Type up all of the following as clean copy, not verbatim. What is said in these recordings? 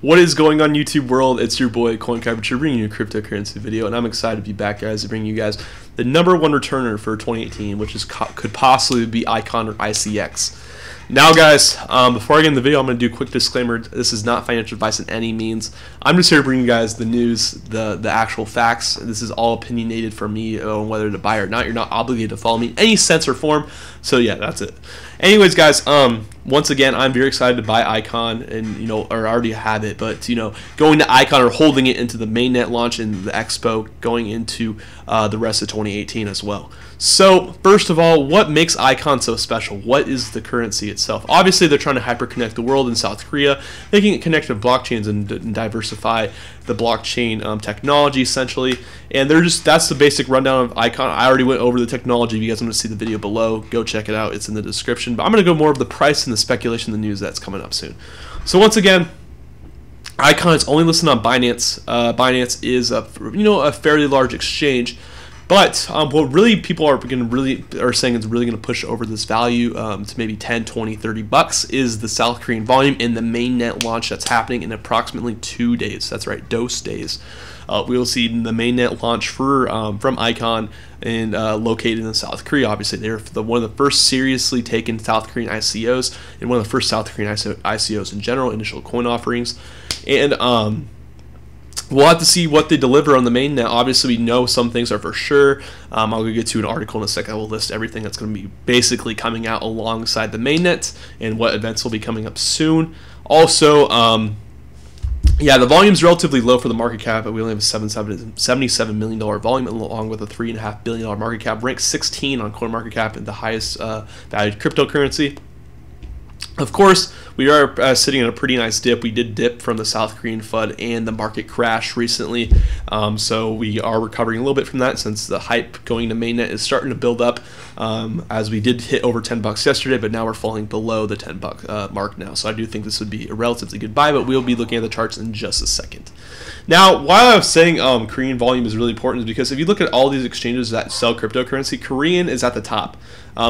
What is going on, YouTube world? It's your boy CoinCoverage bringing you a cryptocurrency video, and I'm excited to be back, guys, to bring you guys the #1 returner for 2018, which is could possibly be Icon or ICX. Now, guys, before I get in the video, I'm going to do a quick disclaimer. This is not financial advice in any means. I'm just here to bring you guys the news, the actual facts. This is all opinionated from me on whether to buy or not. You're not obligated to follow me in any sense or form. So yeah, that's it. Anyways, guys, once again, I'm very excited to buy Icon, and or I already have it, but going to Icon or holding it into the mainnet launch and the Expo, going into the rest of 2018 as well. So first of all, what makes Icon so special? What is the currency itself? Obviously, they're trying to hyper-connect the world in South Korea, making it connect to blockchains and diversify the blockchain technology, essentially. And that's the basic rundown of Icon. I already went over the technology. If you guys want to see the video below, go check it out. It's in the description. But I'm going to go more of the price and the speculation, the news that's coming up soon. So once again, Icon is only listed on Binance. Binance is a fairly large exchange. But what really people are saying is really going to push over this value to maybe 10, 20, 30 bucks is the South Korean volume in the mainnet launch that's happening in approximately 2 days. That's right, dose days. We will see the mainnet launch from Icon and located in South Korea. Obviously, they're one of the first seriously taken South Korean ICOs and one of the first South Korean ICOs in general, initial coin offerings. And we'll have to see what they deliver on the mainnet. Obviously, we know some things are for sure. I'll get to an article in a second. I will list everything that's going to be basically coming out alongside the mainnet and what events will be coming up soon. Also, yeah, the volume's relatively low for the market cap, but we only have a $77 million volume, along with a $3.5 billion market cap, ranked 16 on CoinMarketCap and the highest valued cryptocurrency. Of course, we are sitting in a pretty nice dip. We did dip from the South Korean FUD and the market crash recently, so we are recovering a little bit from that since the hype going to mainnet is starting to build up, as we did hit over 10 bucks yesterday, but now we're falling below the 10 buck mark now. So I do think this would be a relatively good buy, but we'll be looking at the charts in just a second. Now, why I was saying Korean volume is really important is because if you look at all these exchanges that sell cryptocurrency, Korean is at the top.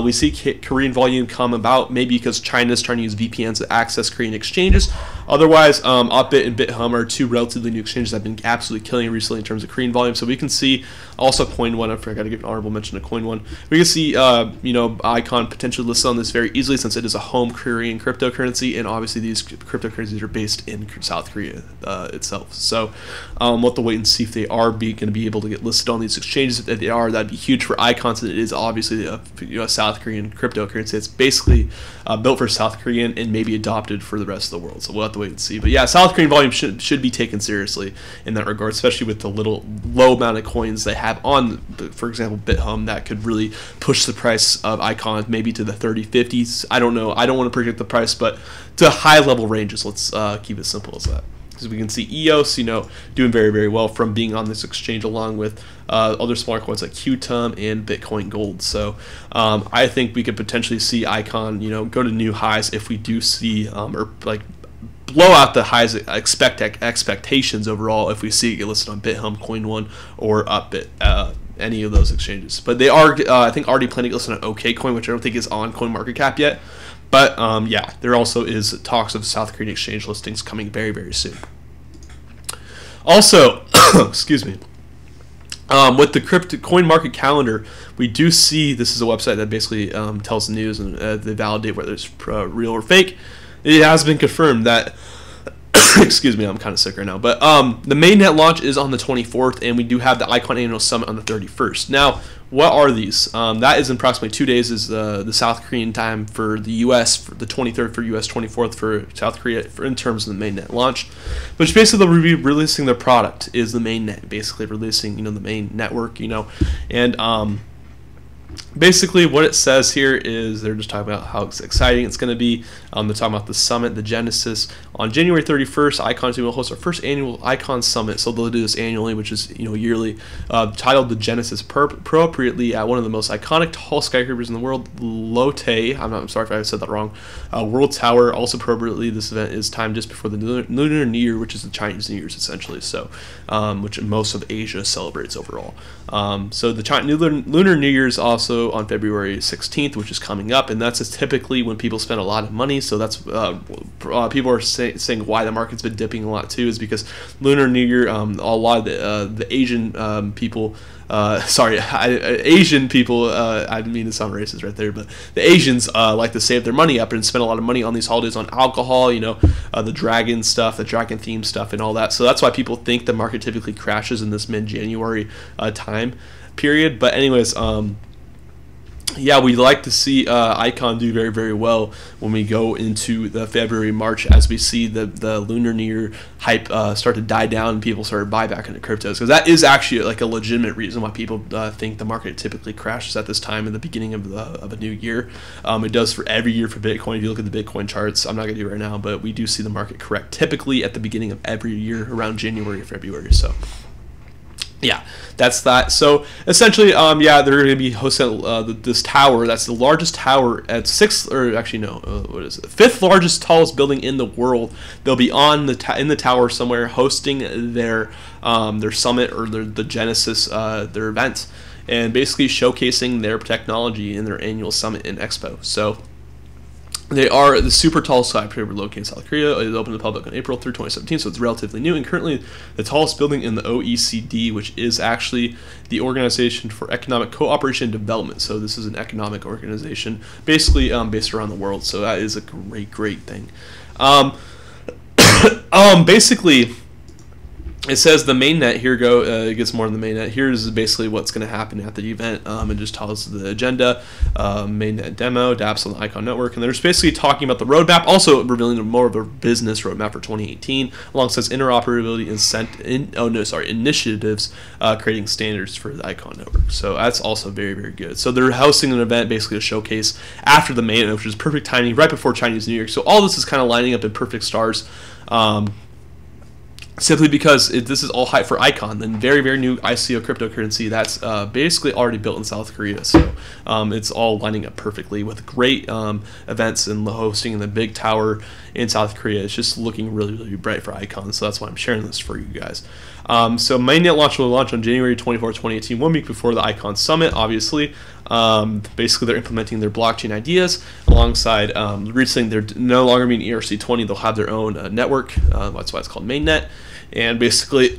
We see Korean volume come about maybe because China's trying to use VPNs to access Korean exchanges. Otherwise, Upbit and BitHum are two relatively new exchanges that have been absolutely killing recently in terms of Korean volume. So we can see also CoinOne. I forgot to give an honorable mention to CoinOne. We can see Icon potentially listed on this very easily since it is a home Korean cryptocurrency, and obviously these cryptocurrencies are based in South Korea itself. So we'll have to wait and see if they are going to be able to get listed on these exchanges. If they are, that'd be huge for Icon, since it is obviously a South Korean cryptocurrency. It's basically built for South Korean and maybe adopted for the rest of the world. So we'll have to wait and see. But yeah, South Korean volume should be taken seriously in that regard, especially with the low amount of coins they have on, for example, BitHum, that could really push the price of Icon maybe to the 30, 50s. I don't know. I don't want to predict the price, but to high level ranges. Let's keep it simple as that. As we can see, EOS, doing very, very well from being on this exchange, along with other smaller coins like QTUM and Bitcoin Gold. So I think we could potentially see Icon, go to new highs if we do see, or like blow out the highs expectations overall if we see it get listed on BitHum, CoinOne, or Upbit. Any of those exchanges. But they are, I think, already planning to list on OKCoin, which I don't think is on CoinMarketCap yet. But yeah, there also is talks of South Korean exchange listings coming very, very soon. Also, excuse me, with the coin market calendar, we do see this is a website that basically tells the news and they validate whether it's real or fake. It has been confirmed that excuse me, I'm kind of sick right now, but the mainnet launch is on the 24th, and we do have the Icon Annual Summit on the 31st. Now, what are these? That is in approximately 2 days, is the South Korean time for the U.S., for the 23rd for U.S., 24th for South Korea, in terms of the mainnet launch. Which basically they'll be releasing their product, is the mainnet, basically releasing the main network, and basically what it says here is they're just talking about how exciting it's going to be. They're talking about the summit, the genesis. On January 31st, Icon will host our first annual Icon Summit. So they'll do this annually, which is yearly, titled the Genesis, appropriately at one of the most iconic tall skyscrapers in the world, Lotte. I'm sorry if I said that wrong. World Tower. Also appropriately, this event is timed just before the Lunar New Year, which is the Chinese New Year's essentially. So, which most of Asia celebrates overall. So the Lunar New Year's also Expo on February 16th, which is coming up, and that's typically when people spend a lot of money. So that's people are saying why the market's been dipping a lot too is because Lunar New Year. A lot of the Asian people. Asian people, I didn't mean to sound racist right there, but the Asians like to save their money up and spend a lot of money on these holidays on alcohol, the dragon stuff, the dragon theme stuff and all that. So that's why people think the market typically crashes in this mid-January time period. But anyways, yeah, we like to see Icon do very, very well when we go into the February, March, as we see the Lunar New Year hype start to die down and people start to buy back into cryptos. Because that is actually like a legitimate reason why people think the market typically crashes at this time in the beginning of a new year. It does for every year for Bitcoin. If you look at the Bitcoin charts, I'm not going to do it right now, but we do see the market correct typically at the beginning of every year around January or February. So yeah, that's that. So essentially, yeah, they're going to be hosting this tower. That's the largest tower at fifth largest, tallest building in the world. They'll be on in the tower somewhere, hosting their summit or the Genesis, their event, and basically showcasing their technology in their annual summit in Expo. So they are the super tall skyscraper located in South Korea. It opened to the public on April 3, 2017, so it's relatively new, and currently the tallest building in the OECD, which is actually the Organization for Economic Cooperation and Development. So this is an economic organization basically based around the world, so that is a great thing. Basically, it says the mainnet here. It gets more on the mainnet. Here's basically what's going to happen at the event. It just tells the agenda, mainnet demo, dApps on the Icon network, and they're just basically talking about the roadmap, also revealing more of a business roadmap for 2018, alongside interoperability initiatives, creating standards for the Icon network. So that's also very, very good. So they're hosting an event, basically a showcase after the mainnet, which is perfect timing, right before Chinese New Year. So all this is kind of lining up in perfect stars. Simply because this is all hype for Icon, the very, very new ICO cryptocurrency that's basically already built in South Korea. So it's all lining up perfectly with great events and hosting in the big tower in South Korea. It's just looking really, really bright for Icon. So that's why I'm sharing this for you guys. So mainnet launch will launch on January 24, 2018, 1 week before the Icon Summit, obviously. Basically, they're implementing their blockchain ideas alongside recently they're no longer being ERC20. They'll have their own network. That's why it's called mainnet. And basically,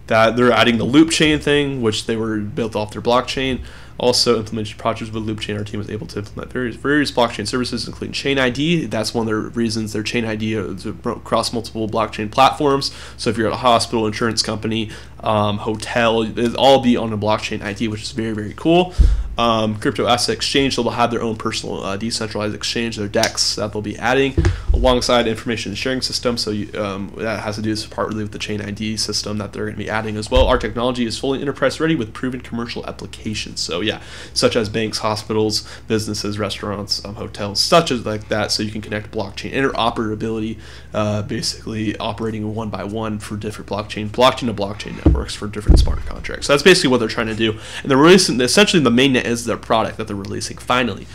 that they're adding the loop chain thing, which they were built off their blockchain. Also implemented projects with Loop Chain. Our team was able to implement various blockchain services, including Chain ID. That's one of the reasons their Chain ID is across multiple blockchain platforms. So if you're at a hospital, insurance company, hotel, it'll all be on a blockchain ID, which is very, very cool. Crypto Asset Exchange, they'll have their own personal decentralized exchange, their DEX that they'll be adding alongside information sharing system. So that has to do partly with the Chain ID system that they're going to be adding as well. Our technology is fully enterprise ready with proven commercial applications. So yeah, such as banks, hospitals, businesses, restaurants, hotels, such as like that. So you can connect blockchain interoperability, basically operating one by one for different blockchain to blockchain networks for different smart contracts. So that's basically what they're trying to do. And they're releasing, essentially the mainnet is their product that they're releasing finally.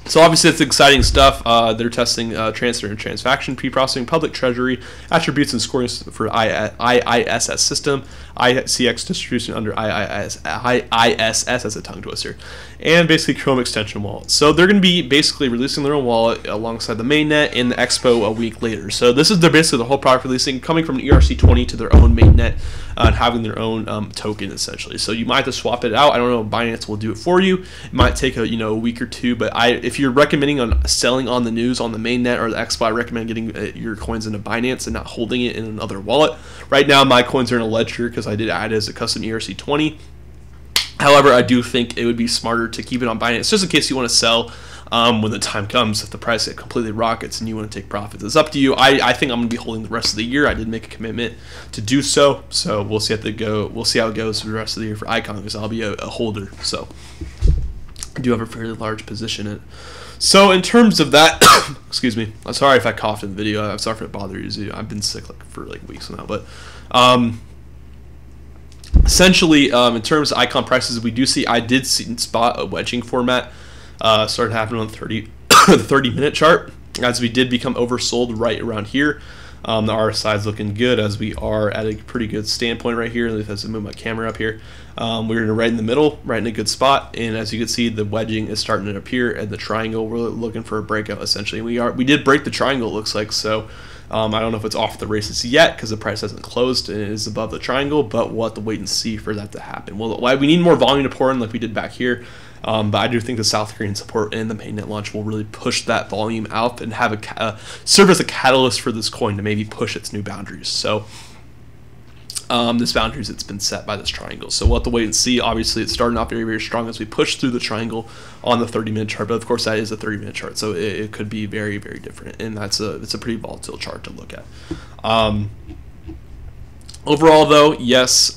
So obviously it's exciting stuff. They're testing transfer and transaction pre-processing, public treasury, attributes and scoring for IISS system, ICX distribution under IISS as a tongue twister, and basically Chrome extension wallet. So they're going to be basically releasing their own wallet alongside the mainnet in the Expo a week later. So this is basically the whole product releasing, coming from an ERC20 to their own mainnet and having their own token essentially. So you might have to swap it out. I don't know if Binance will do it for you. It might take a week or two, but if you're recommending on selling on the news on the mainnet or the Expo, I recommend getting your coins into Binance and not holding it in another wallet. Right now my coins are in a ledger because I did add it as a custom ERC20. However, I do think it would be smarter to keep it on Binance just in case you want to sell when the time comes, if the price completely rockets and you want to take profits. It's up to you. I think I'm going to be holding the rest of the year. I did make a commitment to do so, so we'll see how it goes for the rest of the year for Icon, because I'll be a holder. So I do have a fairly large position in it. So in terms of that, excuse me, I'm sorry if I coughed in the video. I'm sorry if it bothered you. I've been sick for weeks now, but essentially, in terms of Icon prices, I did spot a wedging format started happening on the 30-minute chart, as we did become oversold right around here. The RSI is looking good as we are at a pretty good standpoint right here. As I move my camera up here, we're right in the middle, right in a good spot. And as you can see, the wedging is starting to appear, and the triangle, we're looking for a breakout essentially. We did break the triangle, it looks like. So I don't know if it's off the races yet because the price hasn't closed and it is above the triangle, but we'll have to wait and see for that to happen. Well, we need more volume to pour in like we did back here. But I do think the South Korean support and the mainnet launch will really push that volume out and have serve as a catalyst for this coin to maybe push its new boundaries. So this boundaries, it's been set by this triangle. So we'll have to wait and see. Obviously, it's starting off very, very strong as we push through the triangle on the 30-minute chart. But of course, that is a 30-minute chart, so it could be very, very different. And it's a pretty volatile chart to look at. Overall, though, yes.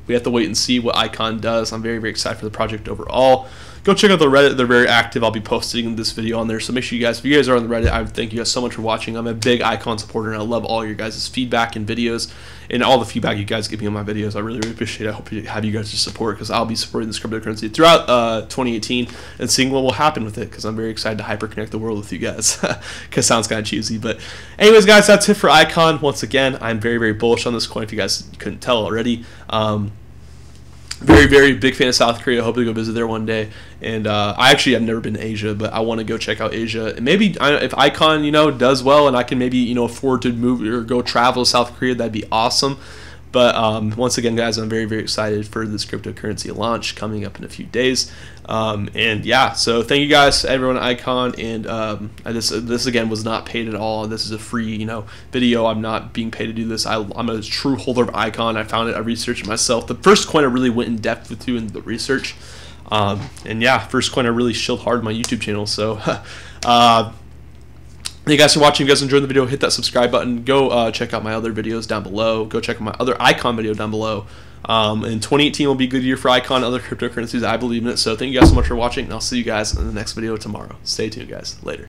We have to wait and see what Icon does. I'm very, very excited for the project overall. Go check out the Reddit. They're very active. I'll be posting this video on there. So make sure you guys, if you guys are on the Reddit, I thank you guys so much for watching. I'm a big Icon supporter, and I love all your guys' feedback and videos and all the feedback you guys give me on my videos. I really, really appreciate it. I hope you have you guys' support because I'll be supporting this cryptocurrency throughout 2018 and seeing what will happen with it because I'm very excited to hyperconnect the world with you guys because it sounds kind of cheesy. But anyways, guys, that's it for Icon. Once again, I'm very, very bullish on this coin if you guys couldn't tell already. Very, very big fan of South Korea. I hope to go visit there one day. And I actually have never been to Asia, but I want to go check out Asia. And maybe if Icon, does well, and I can maybe afford to move or go travel to South Korea, that'd be awesome. But once again, guys, I'm very, very excited for this cryptocurrency launch coming up in a few days. And yeah, so thank you guys, everyone at Icon. And this again was not paid at all. This is a free, video. I'm not being paid to do this. I'm a true holder of Icon. I found it. I researched it myself. The first coin I really went in depth with in the research. And yeah, first coin I really shilled hard on my YouTube channel. So thank you guys for watching. If you guys enjoyed the video, hit that subscribe button. Go check out my other videos down below. Go check out my other Icon video down below. And 2018 will be a good year for Icon and other cryptocurrencies. I believe in it. So thank you guys so much for watching, and I'll see you guys in the next video tomorrow. Stay tuned, guys. Later.